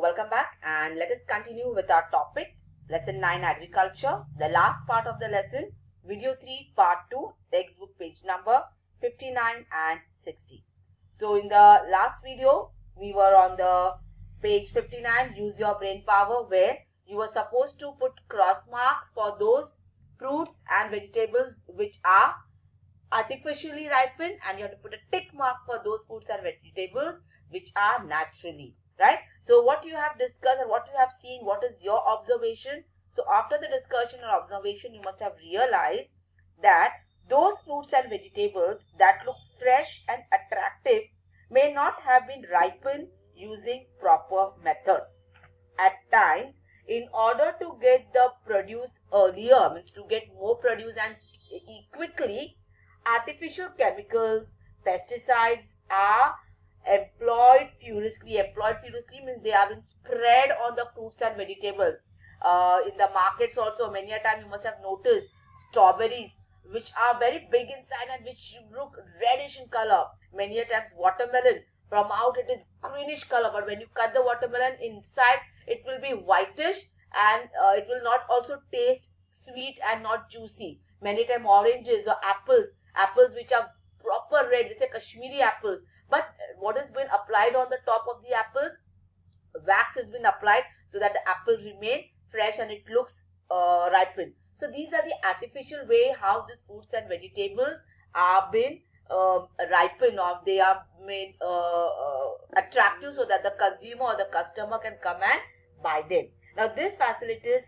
welcome back and let us continue with our topic, Lesson 9 Agriculture, the last part of the lesson, Video 3 Part 2, textbook page number 59 and 60. So in the last video, we were on the page 59, use your brain power, where you were supposed to put cross marks for those fruits and vegetables which are artificially ripened, and you have to put a tick mark for those fruits and vegetables which are naturally, right? So what you have discussed and what you have seen, what is your observation? So after the discussion or observation, you must have realized that those fruits and vegetables that look fresh and attractive may not have been ripened using proper methods. At times, in order to get the produce earlier, means to get more produce and quickly, artificial chemicals, pesticides are employed furiously. Employed furiously means they have been spread on the fruits and vegetables. In the markets also, many a time you must have noticed strawberries which are very big inside and which look reddish in color. Many a times watermelon, from out it is greenish color, but when you cut the watermelon inside, it will be whitish and it will not also taste sweet and not juicy. Many times oranges or apples which are proper red, it's a Kashmiri apple, but what has been applied on the top of the apples? Wax has been applied so that the apple remain fresh and it looks ripened. So these are the artificial way how these fruits and vegetables are been ripened, or they are made attractive so that the consumer or the customer can come and buy them. Now this facilities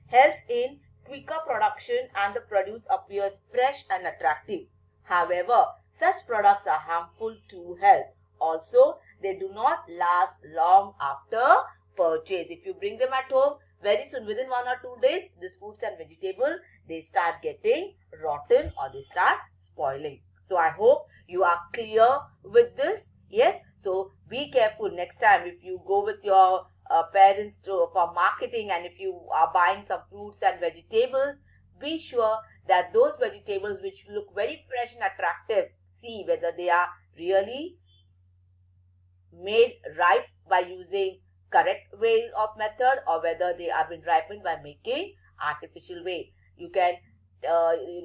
helps in quicker production and the produce appears fresh and attractive. However, such products are harmful to health. Also, they do not last long after purchase. If you bring them at home, very soon, within 1 or 2 days, these fruits and vegetables, they start getting rotten or they start spoiling. So, I hope you are clear with this. Yes, so be careful next time if you go with your parents for marketing, and if you are buying some fruits and vegetables, be sure that those vegetables which look very fresh and attractive, see whether they are really made ripe by using correct way of method or whether they have been ripened by making artificial way. You can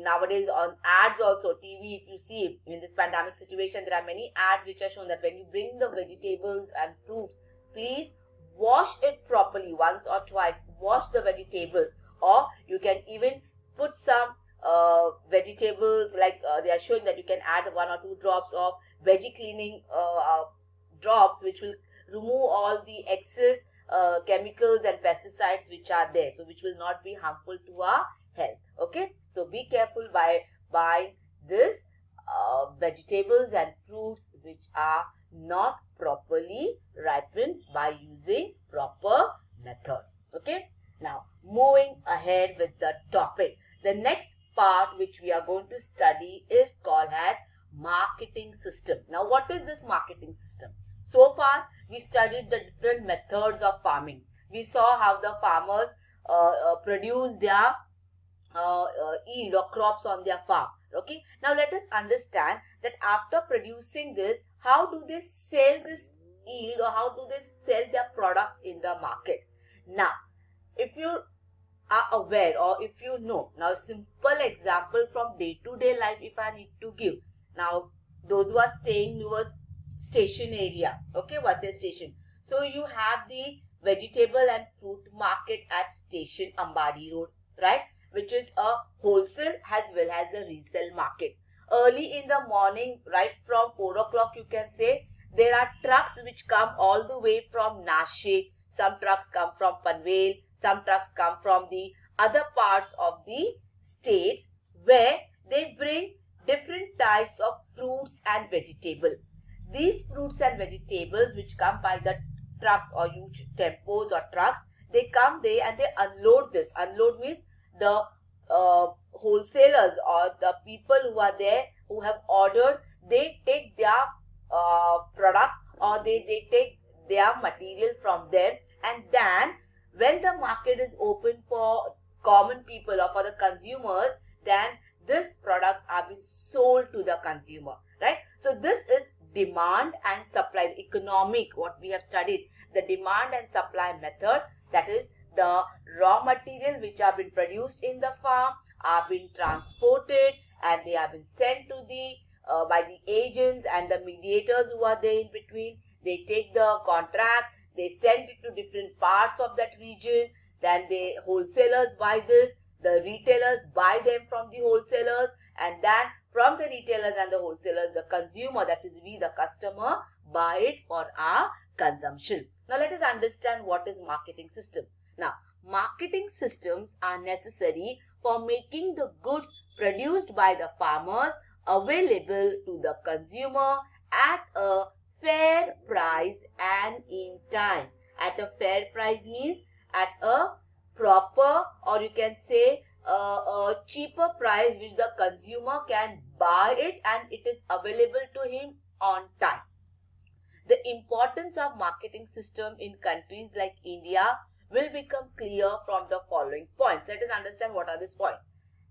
nowadays on ads also, TV, if you see in this pandemic situation, there are many ads which are shown that when you bring the vegetables and fruits, please wash it properly once or twice. Wash the vegetables, or you can even put some vegetables like they are showing that you can add 1 or 2 drops of veggie cleaning drops which will remove all the excess chemicals and pesticides which are there, so which will not be harmful to our health. Okay, so be careful by buying this vegetables and fruits which are not properly ripened by using proper methods. Okay, now moving ahead with the topic, the next part which we are going to study is called as marketing system. Now what is this marketing system? So far we studied the different methods of farming. We saw how the farmers produce their yield or crops on their farm. Okay, now let us understand that after producing this, how do they sell this yield or how do they sell their products in the market? Now if you are aware or if you know, now simple example from day-to-day life if I need to give. Now those who are staying near station area, okay, Vasai station, so you have the vegetable and fruit market at station Ambadi Road, right, which is a wholesale as well as a resale market. Early in the morning, right from 4 o'clock, you can say, there are trucks which come all the way from Nashik. Some trucks come from Panvel. Some trucks come from the other parts of the states, where they bring different types of fruits and vegetables. These fruits and vegetables which come by the trucks or huge tempos or trucks, they come there and they unload this. Unload means the wholesalers or the people who are there who have ordered, they take their products or they take their material from them, and then when the market is open for common people or for the consumers, then these products are being sold to the consumer, right? So this is demand and supply, economic, what we have studied, the demand and supply method, that is the raw material which have been produced in the farm are being transported and they have been sent to the by the agents and the mediators who are there in between. They take the contract, they send it to different parts of that region, then the wholesalers buy this, the retailers buy them from the wholesalers, and then from the retailers and the wholesalers, the consumer, that is we, the customer, buy it for our consumption. Now let us understand what is marketing system. Now, marketing systems are necessary for making the goods produced by the farmers available to the consumer at a fair price and in time. At a fair price means at a proper, or you can say a cheaper price which the consumer can buy it and it is available to him on time. The importance of marketing system in countries like India will become clear from the following points. Let us understand what are these points.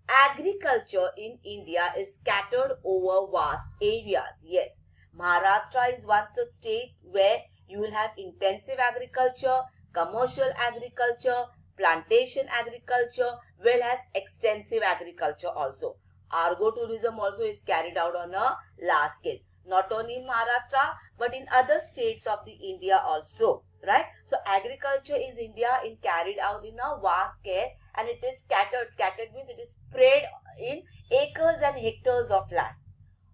Agriculture in India is scattered over vast areas. Yes, Maharashtra is one such state where you will have intensive agriculture, commercial agriculture, plantation agriculture, well as extensive agriculture also. Agro tourism also is carried out on a large scale, not only in Maharashtra but in other states of the India also, right? So agriculture is India in carried out in a vast scale and it is scattered. Scattered means it is spread in acres and hectares of land.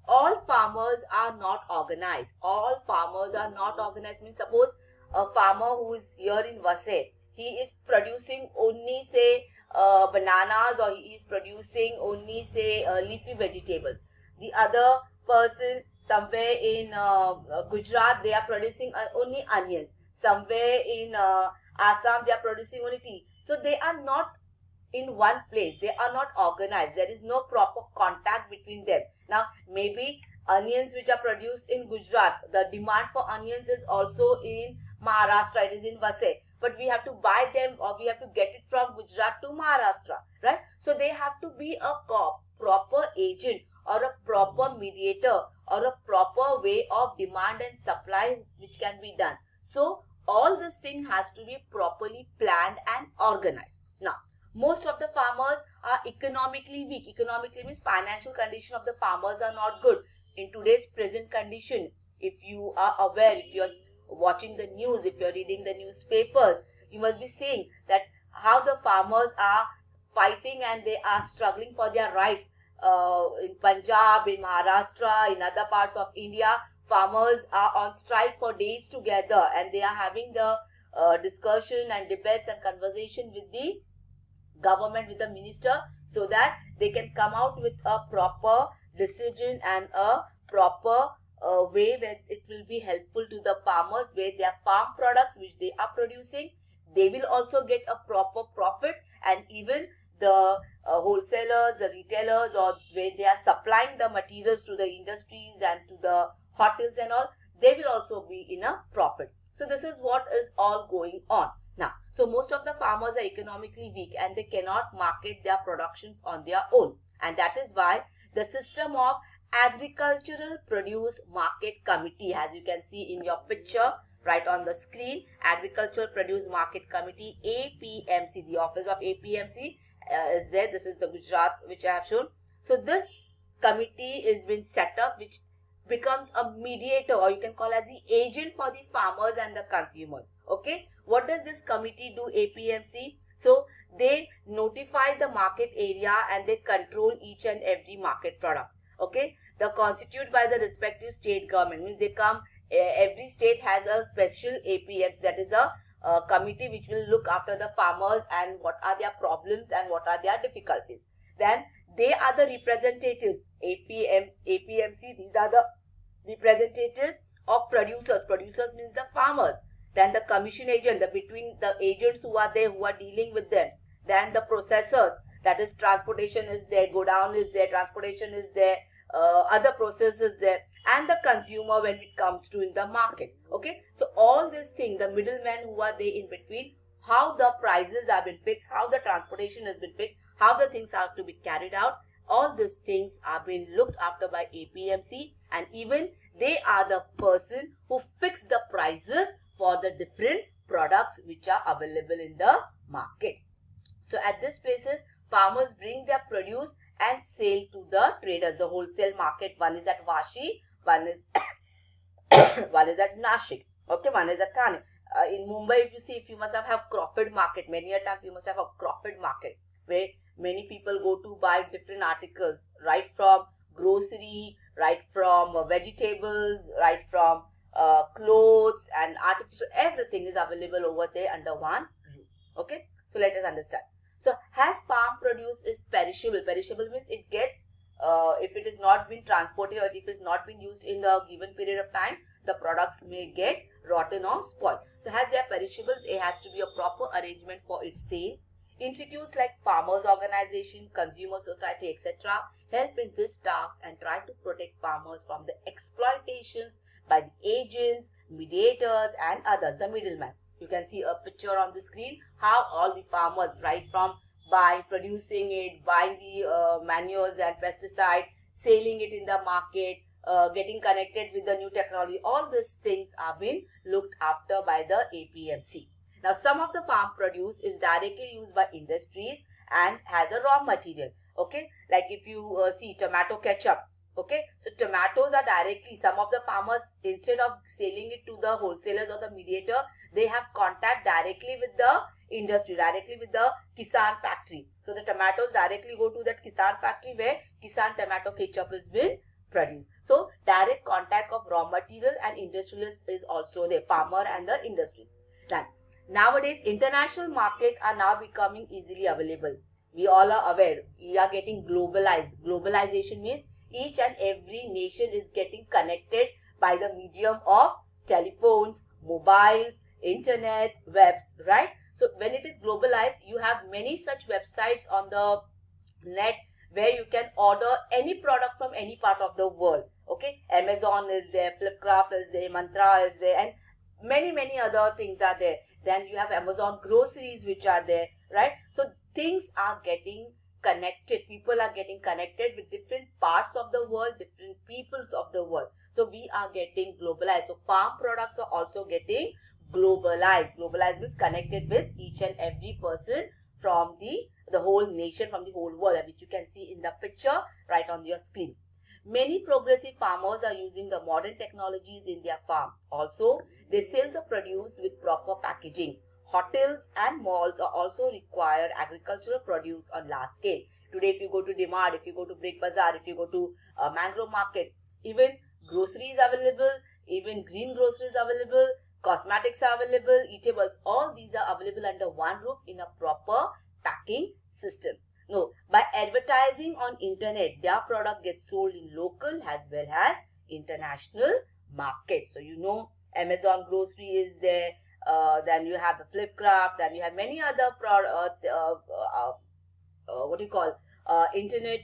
All farmers are not organized. All farmers are not organized means suppose a farmer who is here in Vasai, he is producing only say bananas, or he is producing only say leafy vegetables. The other person somewhere in Gujarat, they are producing only onions. Somewhere in Assam, they are producing only tea. So they are not in one place. They are not organized. There is no proper contact between them. Now, maybe onions which are produced in Gujarat, the demand for onions is also in Maharashtra, it is in Vasai. But we have to buy them or we have to get it from Gujarat to Maharashtra, right? So they have to be a proper agent or a proper mediator or a proper way of demand and supply which can be done. So all this thing has to be properly planned and organized. Now, most of the farmers are economically weak. Economically means financial condition of the farmers are not good. In today's present condition, if you are aware, if you are watching the news, if you are reading the newspapers, you must be seeing that how the farmers are fighting and they are struggling for their rights. In Punjab, in Maharashtra, in other parts of India, farmers are on strike for days together and they are having the discussion and debates and conversation with the government, with the minister, so that they can come out with a proper decision and a proper way where it will be helpful to the farmers, where their farm products which they are producing, they will also get a proper profit, and even the wholesalers, the retailers, or where they are supplying the materials to the industries and to the hotels and all, they will also be in a profit. So this is what is all going on now. So most of the farmers are economically weak and they cannot market their productions on their own, and that is why the system of Agricultural Produce Market Committee, as you can see in your picture right on the screen, Agricultural Produce Market Committee, APMC, the office of APMC is there. This is the Gujarat which I have shown. So this committee is been set up, which becomes a mediator, or you can call as the agent for the farmers and the consumers. Okay, what does this committee do, APMC? So they notify the market area and they control each and every market product. Okay, they're constituted by the respective state government, means they come, every state has a special APMC, that is a committee which will look after the farmers and what are their problems and what are their difficulties. Then they are the representatives, APMC, these are the representatives of producers. Producers means the farmers. Then the commission agent, between the agents who are there, who are dealing with them. Then the processors, that is transportation is there, go down is there, transportation is there, other processes there, and the consumer when it comes to in the market. Okay, so all these things, the middlemen who are there in between, how the prices have been fixed, how the transportation has been fixed, how the things have to be carried out, all these things are being looked after by APMC, and even They are the person who fix the prices for the different products which are available in the market. So at these places, farmers bring their produce and sell to the traders, the wholesale market. One is at Vashi, one is one is at Nashik, okay, one is at Thane. In Mumbai, if you see, if you must have Crawford market, many a times you must have a Crawford market where many people go to buy different articles, right from grocery, right from vegetables, right from clothes and artificial, everything is available over there under one roof. Okay, so let us understand. So as farm produce is perishable, perishable means it gets if it is not been transported or if it is not been used in a given period of time, the products may get rotten or spoiled. So as they are perishable, there has to be a proper arrangement for its sale. Institutes like farmers organization, consumer society, etc. help in this task and try to protect farmers from the exploitations by the agents, mediators and others, the middlemen. You can see a picture on the screen how all the farmers, right from buying, producing it, buying the manures and pesticide, selling it in the market, getting connected with the new technology, all these things are being looked after by the APMC. Now, some of the farm produce is directly used by industries and has a raw material. Okay, like if you see tomato ketchup. Okay, so tomatoes are directly, some of the farmers, instead of selling it to the wholesalers or the mediator, they have contact directly with the industry, directly with the Kisan factory. So the tomatoes directly go to that Kisan factory where Kisan tomato ketchup is being produced. So direct contact of raw material and industrialists is also the farmer and the industries. Nowadays, international markets are now becoming easily available. We all are aware. We are getting globalized. Globalization means each and every nation is getting connected by the medium of telephones, mobiles, internet, webs, right? So when it is globalized, you have many such websites on the net where you can order any product from any part of the world. Okay, Amazon is there, Flipkart is there, Mantra is there, and many other things are there. Then you have Amazon groceries which are there, right? So things are getting connected. People are getting connected with different parts of the world, different peoples of the world. So we are getting globalized. So farm products are also getting globalized. Globalized means connected with each and every person from the whole nation, from the whole world, which you can see in the picture right on your screen. Many progressive farmers are using the modern technologies in their farm. Also, they sell the produce with proper packaging. Hotels and malls are also require agricultural produce on large scale. Today, if you go to DMart, if you go to Brick Bazaar, if you go to Mangrove Market, even groceries available, even green groceries available, cosmetics are available, eatables, all these are available under one roof in a proper packing system. No, by advertising on internet, their product gets sold in local as well as international markets. So you know Amazon grocery is there, then you have the Flipkart, then you have many other internet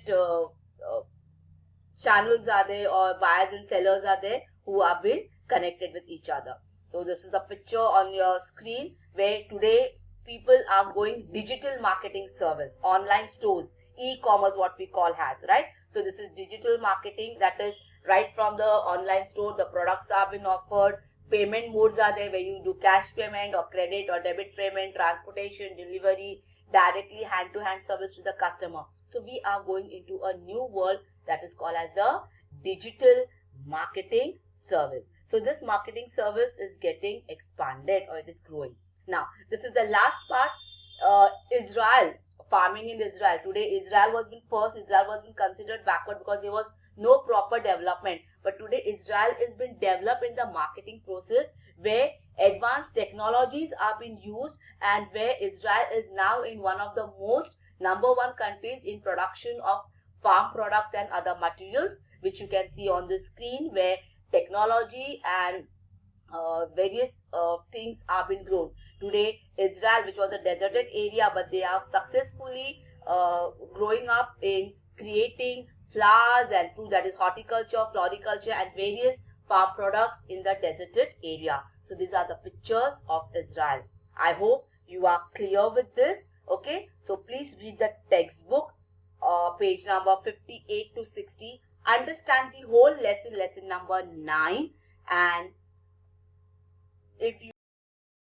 channels are there, or buyers and sellers are there who have been connected with each other. So this is the picture on your screen where today people are going digital marketing service, online stores, e-commerce what we call has, right? So this is digital marketing, that is right from the online store, the products are being offered, payment modes are there where you do cash payment or credit or debit payment, transportation, delivery, directly hand-to-hand service to the customer. So we are going into a new world that is called as the digital marketing service. So this marketing service is getting expanded or it is growing. Now, this is the last part. Israel, farming in Israel. Today, Israel was been considered backward because there was no proper development. But today, Israel is being developed in the marketing process where advanced technologies are being used and where Israel is now in one of the most #1 countries in production of farm products and other materials, which you can see on the screen where technology and various things are being grown. Today, Israel, which was a deserted area, but they are successfully growing up in creating flowers and fruit, that is horticulture, floriculture and various farm products in the deserted area. So these are the pictures of Israel. I hope you are clear with this. Okay, so please read the textbook, page number 58 to 60. understand the whole lesson, lesson number 9, and if you